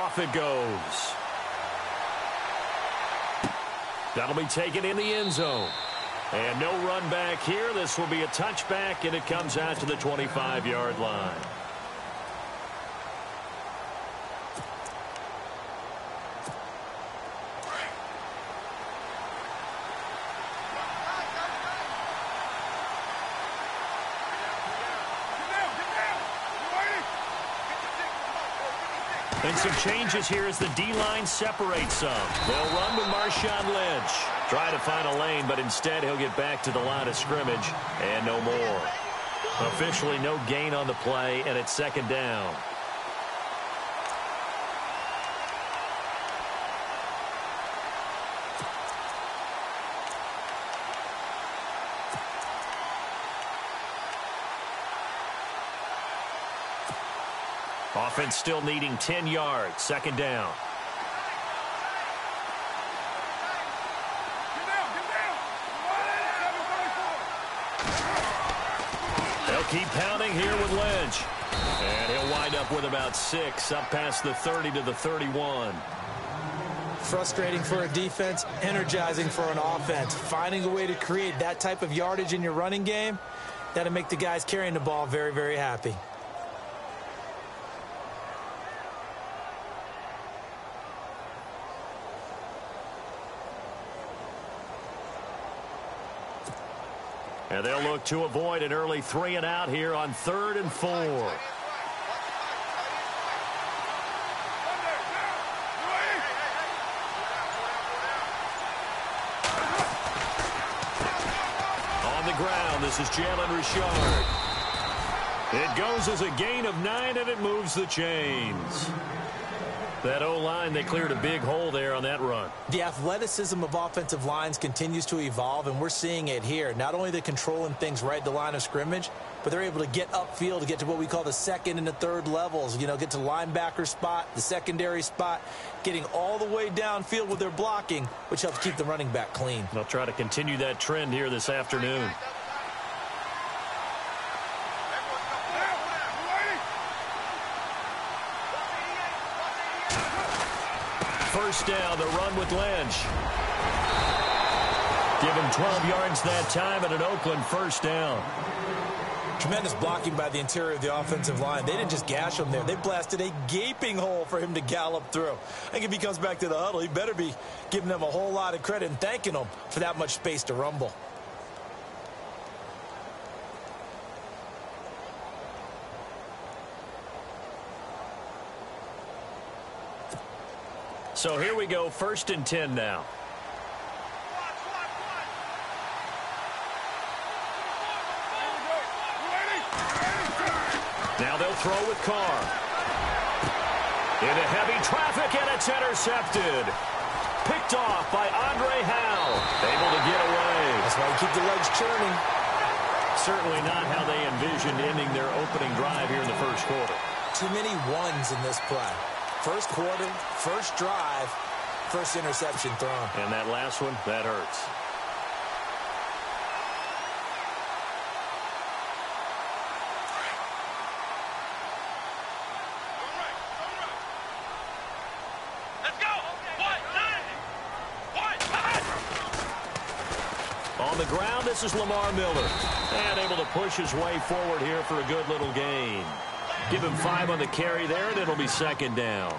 Off it goes. That'll be taken in the end zone. And no run back here. This will be a touchback, and it comes out to the 25-yard line. And some changes here as the D-line separates some. They'll run with Marshawn Lynch. Try to find a lane, but instead he'll get back to the line of scrimmage and no more. Officially no gain on the play, and it's second down. Offense still needing 10 yards. Second down. They'll keep pounding here with Lynch. And he'll wind up with about 6, up past the 30 to the 31. Frustrating for a defense, energizing for an offense. Finding a way to create that type of yardage in your running game, that'll make the guys carrying the ball very, very happy. And they'll look to avoid an early 3 and out here on 3rd and 4. On the ground, this is Jalen Richard. It goes as a gain of 9, and it moves the chains. That O-line, they cleared a big hole there on that run. The athleticism of offensive lines continues to evolve, and we're seeing it here. Not only they're controlling things right at the line of scrimmage, but they're able to get upfield to get to what we call the second and the third levels. You know, get to linebacker spot, the secondary spot, getting all the way downfield with their blocking, which helps keep the running back clean. They'll try to continue that trend here this afternoon. First down, the run with Lynch. Give him 12 yards that time and an Oakland first down. Tremendous blocking by the interior of the offensive line. They didn't just gash him there. They blasted a gaping hole for him to gallop through. I think if he comes back to the huddle, he better be giving them a whole lot of credit and thanking them for that much space to rumble. So here we go, 1st and 10 now. Now they'll throw with Carr. Into heavy traffic, and it's intercepted. Picked off by Andre Howe. Able to get away. That's why you keep the legs churning. Certainly not how they envisioned ending their opening drive here in the first quarter. Too many ones in this play. First quarter, first drive, first interception thrown. And that last one, that hurts. Let's go! On the ground, this is Lamar Miller. And able to push his way forward here for a good little gain. Give him 5 on the carry there, and it'll be second down.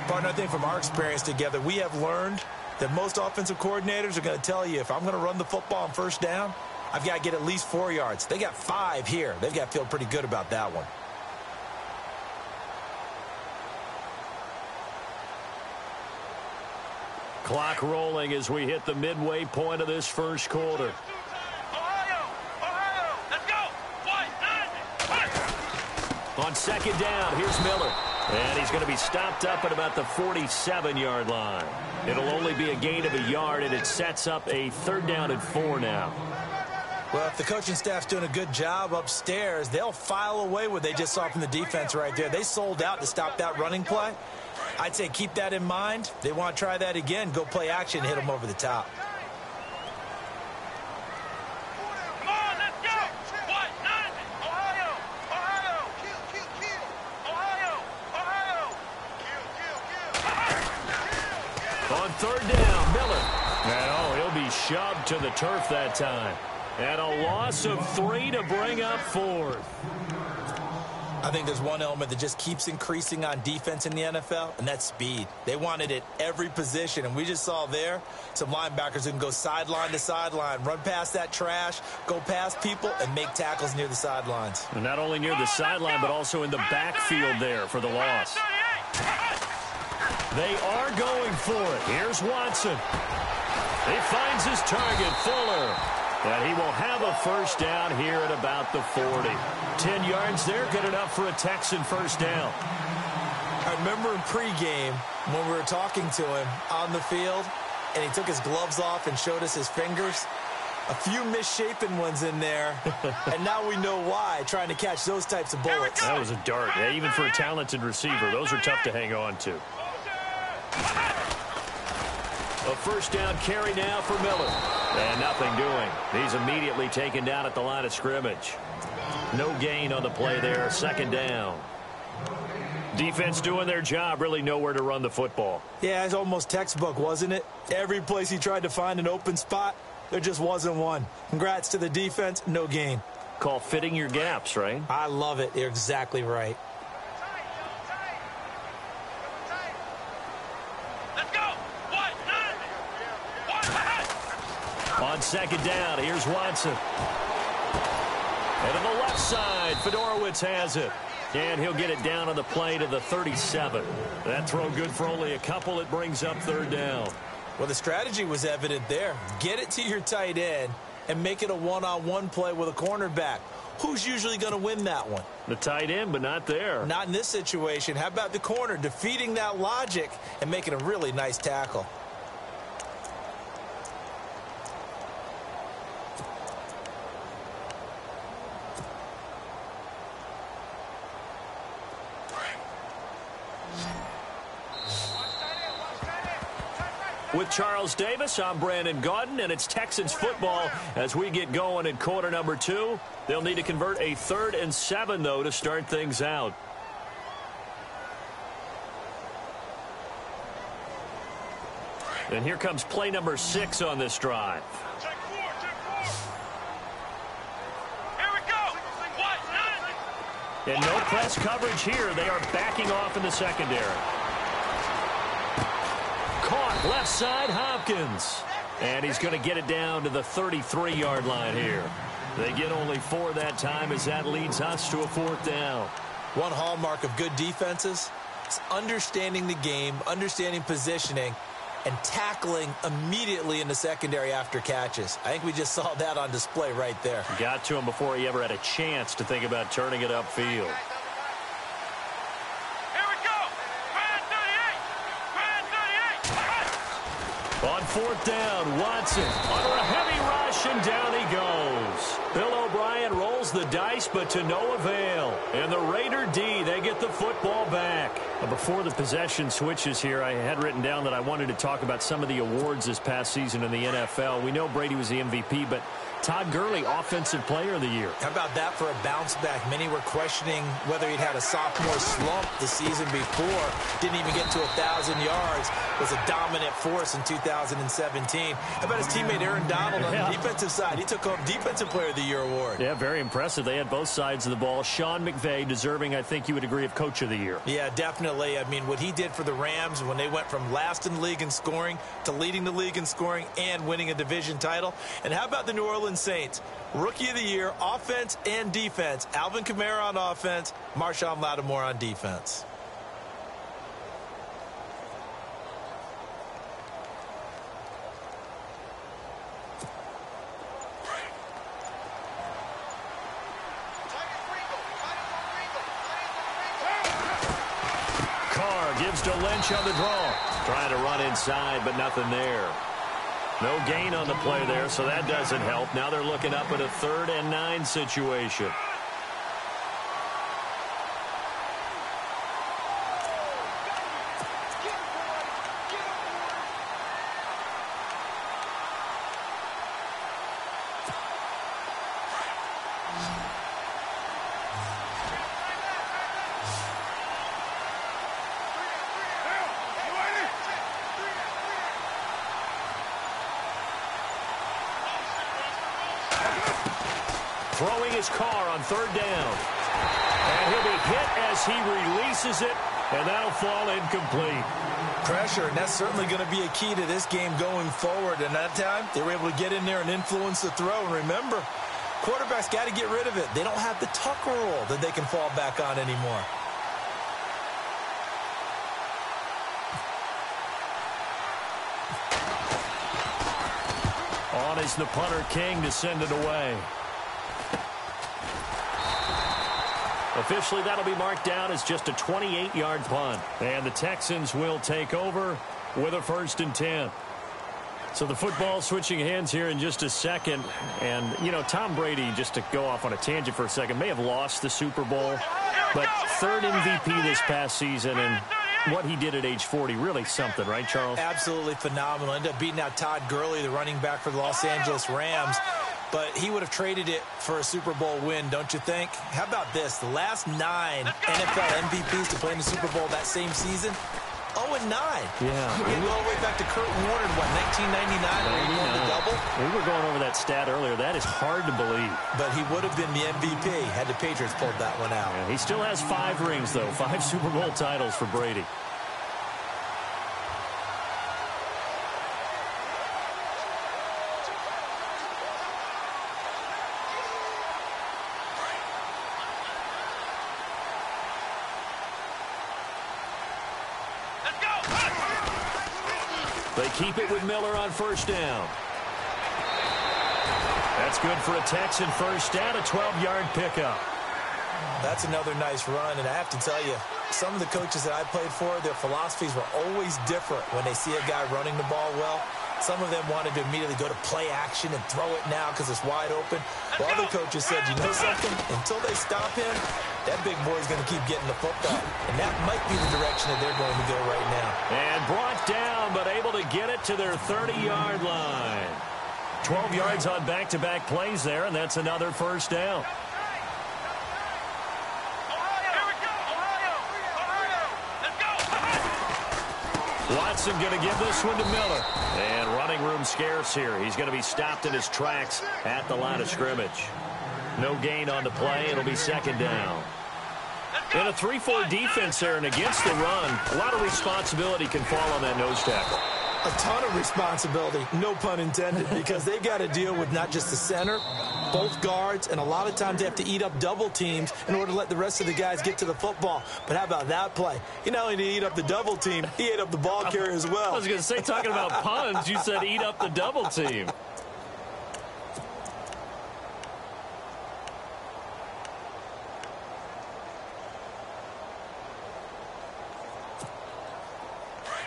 Partner, I think from our experience together, we have learned that most offensive coordinators are going to tell you, if I'm going to run the football on first down, I've got to get at least 4 yards. They got 5 here. They've got to feel pretty good about that one. Clock rolling as we hit the midway point of this first quarter. On second down, here's Miller. And he's going to be stopped up at about the 47-yard line. It'll only be a gain of a yard, and it sets up a 3rd down and 4 now. Well, if the coaching staff's doing a good job upstairs, they'll file away what they just saw from the defense right there. They sold out to stop that running play. I'd say keep that in mind. They want to try that again. Go play action, hit them over the top. On third down, Miller. And he'll be shoved to the turf that time. And a loss of 3 to bring up 4th. I think there's one element that just keeps increasing on defense in the NFL, and that's speed. They want it at every position, and we just saw there some linebackers who can go sideline to sideline, run past that trash, go past people, and make tackles near the sidelines. And not only near the sideline, but also in the backfield there for the loss. They are going for it. Here's Watson. He finds his target, Fuller. And he will have a first down here at about the 40. 10 yards there, good enough for a Texan first down. I remember in pregame when we were talking to him on the field, and he took his gloves off and showed us his fingers. A few misshapen ones in there, and now we know why, trying to catch those types of bullets. That was a dart. Yeah, even for a talented receiver, those are tough to hang on to. A first down carry now for Miller. And nothing doing. He's immediately taken down at the line of scrimmage. No gain on the play there. Second down. Defense doing their job. Really nowhere to run the football. Yeah, it's almost textbook, wasn't it? Every place he tried to find an open spot, there just wasn't one. Congrats to the defense. No gain. Call fitting your gaps, right? I love it. You're exactly right. On second down, here's Watson. And on the left side, Fedorowicz has it. And he'll get it down on the play to the 37. That throw good for only a couple. It brings up third down. Well, the strategy was evident there. Get it to your tight end and make it a one-on-one play with a cornerback. Who's usually going to win that one? The tight end, but not there. Not in this situation. How about the corner defeating that logic and making a really nice tackle? With Charles Davis, I'm Brandon Gaudin, and it's Texans football as we get going in quarter number 2. They'll need to convert a 3rd and 7, though, to start things out. And here comes play number 6 on this drive. Check 4. Here we go. What? And no press coverage here. They are backing off in the secondary. Caught left side, Hopkins. And he's going to get it down to the 33-yard line here. They get only 4 that time as that leads us to a 4th down. One hallmark of good defenses is understanding the game, understanding positioning, and tackling immediately in the secondary after catches. I think we just saw that on display right there. Got to him before he ever had a chance to think about turning it upfield. On 4th down, Watson under a heavy rush, and down he goes. Bill O'Brien rolls the dice, but to no avail. And the Raider D, they get the football back. Before the possession switches here, I had written down that I wanted to talk about some of the awards this past season in the NFL. We know Brady was the MVP, but Todd Gurley, Offensive Player of the Year. How about that for a bounce back? Many were questioning whether he'd had a sophomore slump the season before. Didn't even get to 1,000 yards. Was a dominant force in 2017. How about his teammate Aaron Donald on the defensive side? He took home Defensive Player of the Year award. Yeah, very impressive. They had both sides of the ball. Sean McVay deserving, I think you would agree, of Coach of the Year. Yeah, definitely. I mean, what he did for the Rams when they went from last in the league in scoring to leading the league in scoring and winning a division title. And how about the New Orleans Saints? Rookie of the Year, offense and defense. Alvin Kamara on offense, Marshawn Lattimore on defense. Gives to Lynch on the draw. Trying to run inside, but nothing there. No gain on the play there, so that doesn't help. Now they're looking up at a 3rd and 9 situation. throwing his car on third down. And he'll be hit as he releases it, and that'll fall incomplete. Pressure, and that's certainly going to be a key to this game going forward. And that time, they were able to get in there and influence the throw. And remember, quarterbacks got to get rid of it. They don't have the tuck rule that they can fall back on anymore. On is the punter, King, to send it away. Officially, that'll be marked down as just a 28-yard punt. And the Texans will take over with a 1st and 10. So the football switching hands here in just a second. And, you know, Tom Brady, just to go off on a tangent for a second, may have lost the Super Bowl. But 3rd MVP this past season, and what he did at age 40, really something, right, Charles? Absolutely phenomenal. Ended up beating out Todd Gurley, the running back for the Los Angeles Rams. But he would have traded it for a Super Bowl win, don't you think? How about this? The last 9 NFL MVPs to play in the Super Bowl that same season, 0-9. Yeah. We can go all the way back to Kurt Warner in, 1999 when he won the double? We were going over that stat earlier. That is hard to believe. But he would have been the MVP had the Patriots pulled that one out. Yeah, he still has 5 rings, though. 5 Super Bowl titles for Brady. They keep it with Miller on 1st down. That's good for a Texan 1st down, a 12-yard pickup. That's another nice run, and I have to tell you, some of the coaches that I played for, their philosophies were always different when they see a guy running the ball well. Some of them wanted to immediately go to play action and throw it now because it's wide open. While other coaches said, you know something? Until they stop him, that big boy's going to keep getting the football. And that might be the direction that they're going to go right now. And brought down, but able to get it to their 30-yard line. 12 yards on back-to-back plays there, and that's another 1st down. Watson going to give this one to Miller. And running room scarce here. He's going to be stopped in his tracks at the line of scrimmage. No gain on the play. It'll be 2nd down. In a 3-4 defense there and against the run, a lot of responsibility can fall on that nose tackle. A ton of responsibility, no pun intended, because they've got to deal with not just the center, both guards, and a lot of times they have to eat up double teams in order to let the rest of the guys get to the football. But how about that play? He not only did he eat up the double team, he ate up the ball carrier as well. I was going to say, talking about puns, you said eat up the double team.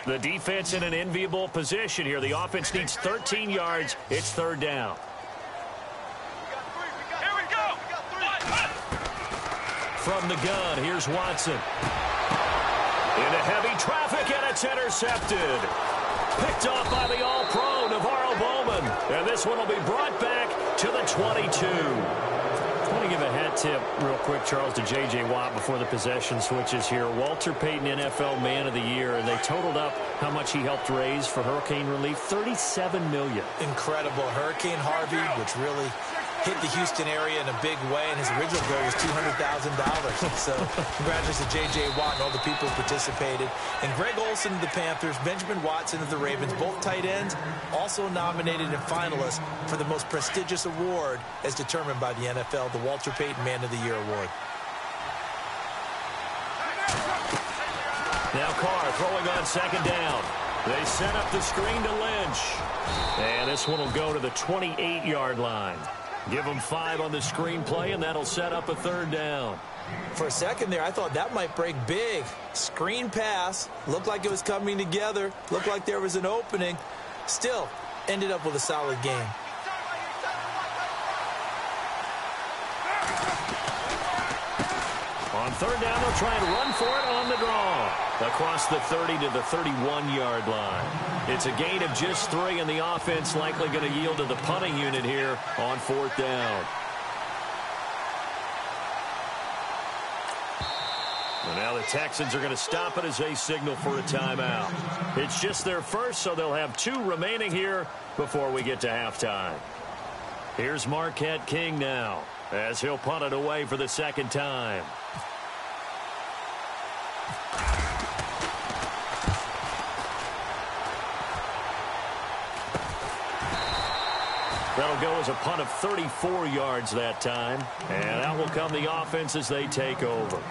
The defense in an enviable position here. The offense needs 13 yards. It's 3rd down. Here we go. From the gun, here's Watson. Into heavy traffic, and it's intercepted. Picked off by the All-Pro, Navarro Bowman. And this one will be brought back to the 22. I want to give a hat tip real quick, Charles, to J.J. Watt before the possession switches here. Walter Payton, NFL Man of the Year, and they totaled up how much he helped raise for hurricane relief, $37 million. Incredible. Hurricane Harvey, which really hit the Houston area in a big way, and his original goal was $200,000. So congratulations to J.J. Watt and all the people who participated. And Greg Olsen of the Panthers, Benjamin Watson of the Ravens, both tight ends, also nominated and finalists for the most prestigious award as determined by the NFL, the Walter Payton Man of the Year Award. Now Carr throwing on 2nd down. They set up the screen to Lynch. And this one will go to the 28-yard line. Give them 5 on the screen play, and that'll set up a 3rd down. For a second there, I thought that might break big. Screen pass. Looked like it was coming together. Looked like there was an opening. Still, ended up with a solid game. On 3rd down, they'll try and run for it on the draw. Across the 30 to the 31-yard line. It's a gain of just 3, and the offense likely going to yield to the punting unit here on 4th down. And now the Texans are going to stop it as they signal for a timeout. It's just their first, so they'll have 2 remaining here before we get to halftime. Here's Marquette King now as he'll punt it away for the second time. That'll go as a punt of 34 yards that time. And out will come the offense as they take over.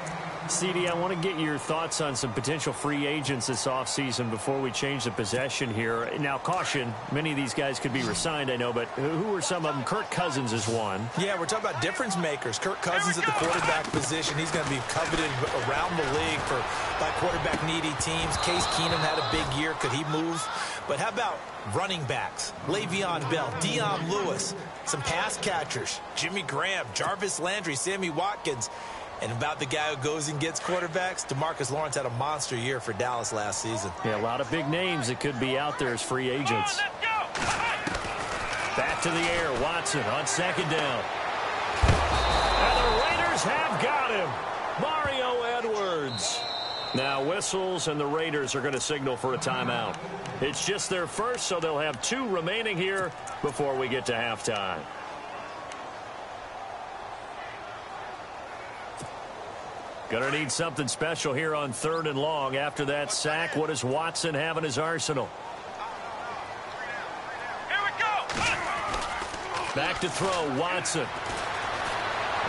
CD, I want to get your thoughts on some potential free agents this offseason before we change the possession here. Now, caution, many of these guys could be re-signed, I know, but who are some of them? Kirk Cousins is one. Yeah, we're talking about difference makers. Kirk Cousins at the quarterback position. He's going to be coveted around the league by quarterback-needy teams. Case Keenum had a big year. Could he move? But how about running backs? Le'Veon Bell, Dion Lewis, some pass catchers, Jimmy Graham, Jarvis Landry, Sammy Watkins. And about the guy who goes and gets quarterbacks, DeMarcus Lawrence had a monster year for Dallas last season. Yeah, a lot of big names that could be out there as free agents. Back to the air, Watson on second down. And the Raiders have got him. Mario Edwards. Now whistles, and the Raiders are going to signal for a timeout. It's just their first, so they'll have 2 remaining here before we get to halftime. Going to need something special here on 3rd and long. After that sack, what does Watson have in his arsenal? Here we go. Back to throw, Watson.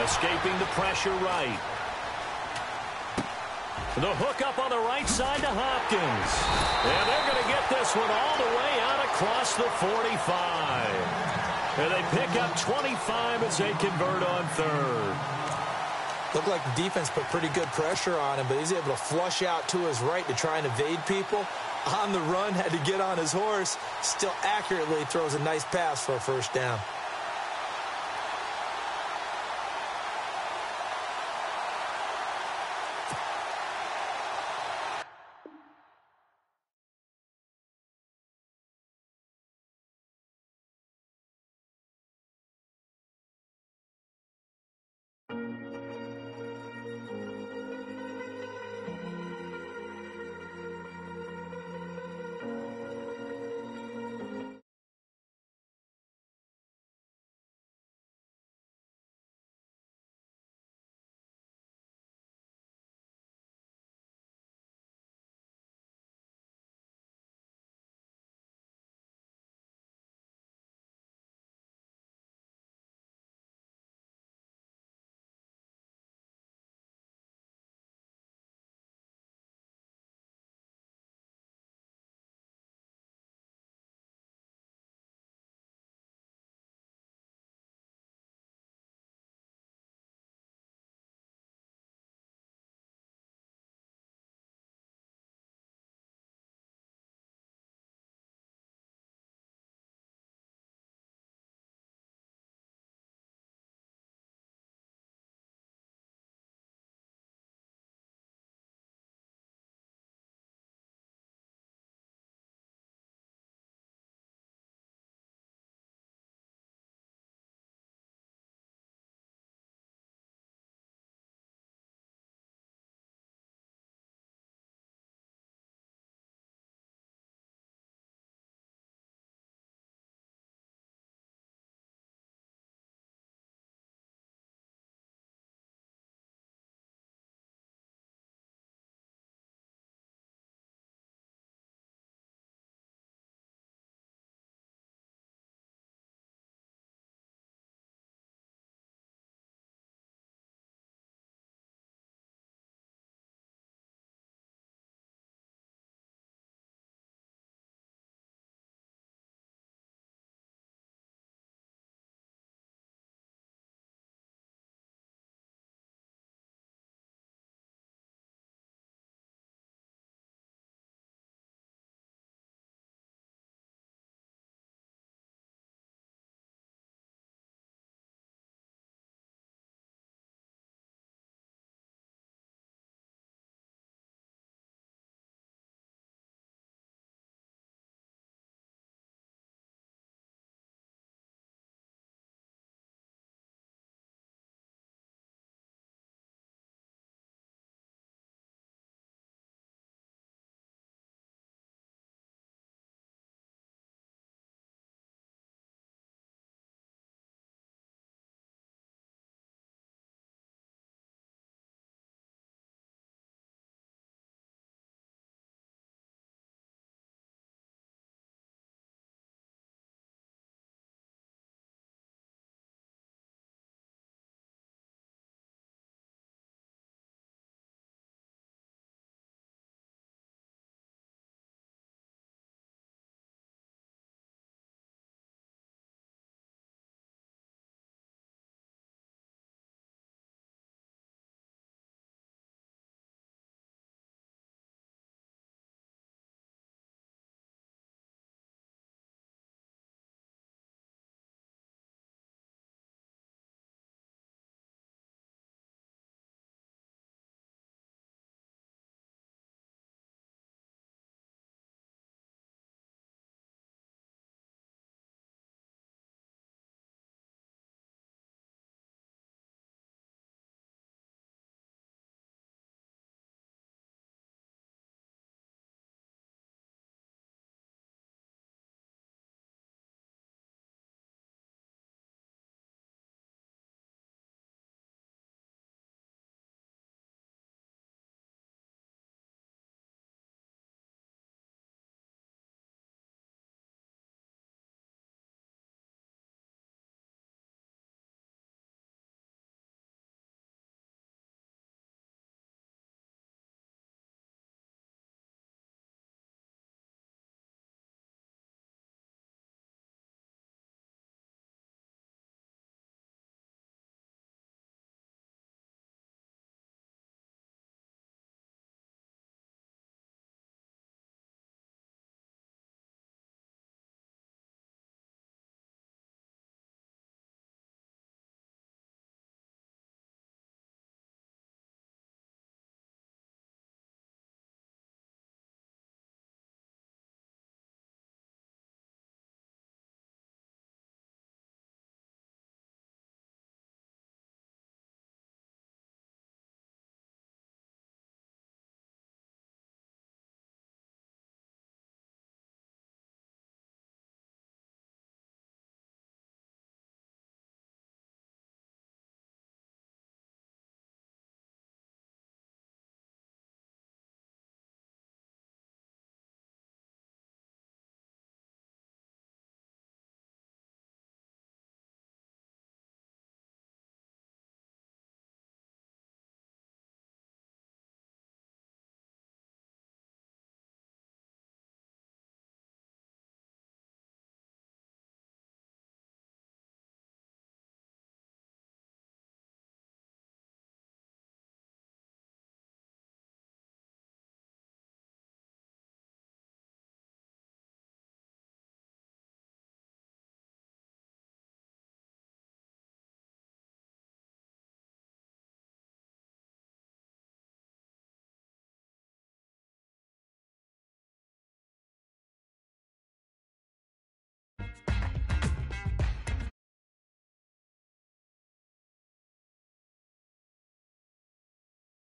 Escaping the pressure right. The hook up on the right side to Hopkins. And they're going to get this one all the way out across the 45. And they pick up 25 as they convert on 3rd. Looked like the defense put pretty good pressure on him, but he's able to flush out to his right to try and evade people. On the run, had to get on his horse. Still accurately throws a nice pass for a first down.